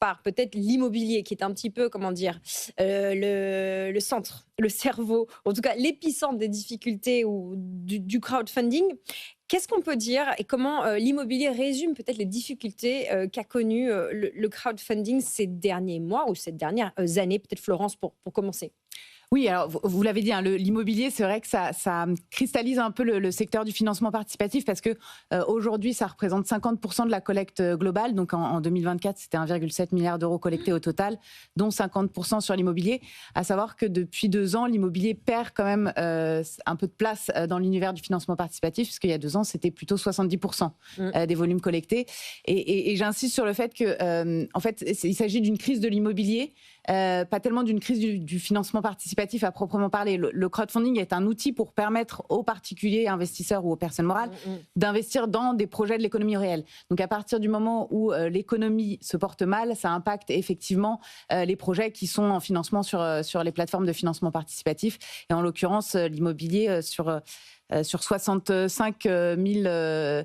par peut-être l'immobilier, qui est un petit peu, comment dire, le centre, le cerveau, en tout cas l'épicentre des difficultés ou du crowdfunding. Qu'est-ce qu'on peut dire et comment l'immobilier résume peut-être les difficultés qu'a connues le crowdfunding ces derniers mois ou ces dernières années? Peut-être Florence pour commencer. Oui, alors vous l'avez dit, hein, l'immobilier, c'est vrai que ça cristallise un peu le secteur du financement participatif parce que aujourd'hui, ça représente 50% de la collecte globale. Donc en 2024, c'était 1,7 milliard d'euros collectés au total, dont 50% sur l'immobilier. À savoir que depuis 2 ans, l'immobilier perd quand même un peu de place dans l'univers du financement participatif, puisqu'il y a 2 ans, c'était plutôt 70% des volumes collectés. Et j'insiste sur le fait que, en fait, il s'agit d'une crise de l'immobilier. Pas tellement d'une crise du financement participatif à proprement parler. Le crowdfunding est un outil pour permettre aux particuliers, investisseurs ou aux personnes morales d'investir dans des projets de l'économie réelle. Donc à partir du moment où l'économie se porte mal, ça impacte effectivement les projets qui sont en financement sur les plateformes de financement participatif. Et en l'occurrence, l'immobilier sur 65 000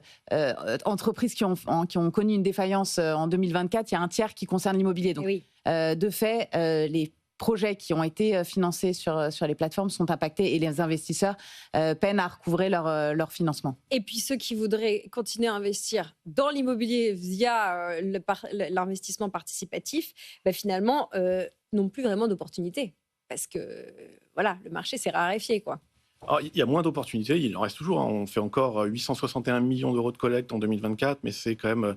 entreprises qui ont connu une défaillance en 2024, il y a un tiers qui concerne l'immobilier. Donc, Oui. de fait, les projets qui ont été financés sur les plateformes sont impactés et les investisseurs peinent à recouvrer leur financement. Et puis ceux qui voudraient continuer à investir dans l'immobilier via l'investissement participatif, finalement, n'ont plus vraiment d'opportunités. Parce que voilà, le marché s'est raréfié, quoi. Alors, il y a moins d'opportunités, il en reste toujours. On fait encore 861 millions d'euros de collecte en 2024, mais c'est quand même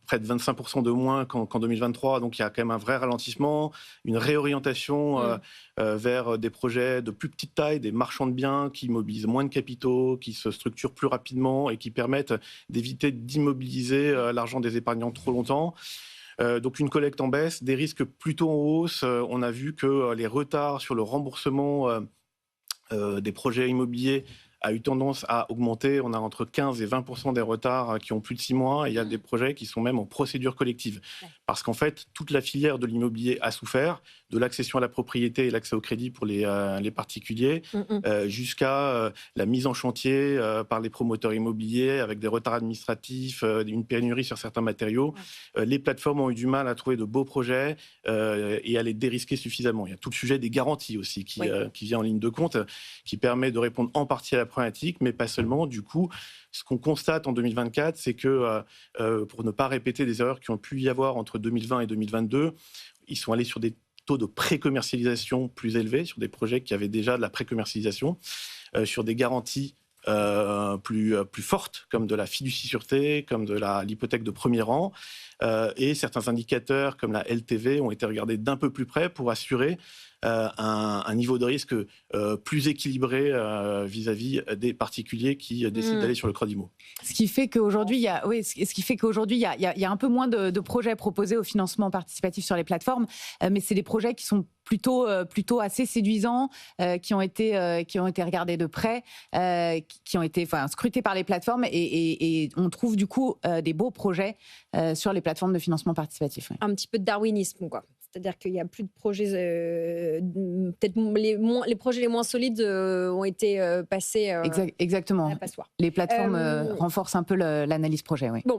près de 25% de moins qu'en 2023. Donc il y a quand même un vrai ralentissement, une réorientation vers des projets de plus petite taille, des marchands de biens qui mobilisent moins de capitaux, qui se structurent plus rapidement et qui permettent d'éviter d'immobiliser l'argent des épargnants trop longtemps. Donc une collecte en baisse, des risques plutôt en hausse. On a vu que les retards sur le remboursement des projets immobiliers a eu tendance à augmenter. On a entre 15 et 20% des retards qui ont plus de 6 mois. Et il y a des projets qui sont même en procédure collective. Parce qu'en fait, toute la filière de l'immobilier a souffert, de l'accession à la propriété et l'accès au crédit pour les particuliers, jusqu'à la mise en chantier par les promoteurs immobiliers avec des retards administratifs, une pénurie sur certains matériaux. Les plateformes ont eu du mal à trouver de beaux projets et à les dérisquer suffisamment. Il y a tout le sujet des garanties aussi qui vient en ligne de compte, qui permet de répondre en partie à la problématique, mais pas seulement. Du coup, ce qu'on constate en 2024, c'est que, pour ne pas répéter des erreurs qui ont pu y avoir entre 2020 et 2022, ils sont allés sur des taux de pré-commercialisation plus élevés, sur des projets qui avaient déjà de la pré-commercialisation, sur des garanties plus fortes, comme de la fiducie-sûreté, comme de l'hypothèque de premier rang. Et certains indicateurs, comme la LTV, ont été regardés d'un peu plus près pour assurer un niveau de risque plus équilibré vis-à-vis des particuliers qui décident d'aller sur le crédit immo. Ce qui fait qu'aujourd'hui, il y a un peu moins de projets proposés au financement participatif sur les plateformes, mais c'est des projets qui sont plutôt assez séduisants, qui ont été regardés de près, qui ont été scrutés par les plateformes et on trouve du coup des beaux projets sur les plateformes de financement participatif. Oui. Un petit peu de darwinisme, quoi. C'est-à-dire qu'il n'y a plus de projets, peut-être les projets les moins solides ont été passés Exactement. à la passoire. Les plateformes renforcent un peu l'analyse projet. Oui. Bon,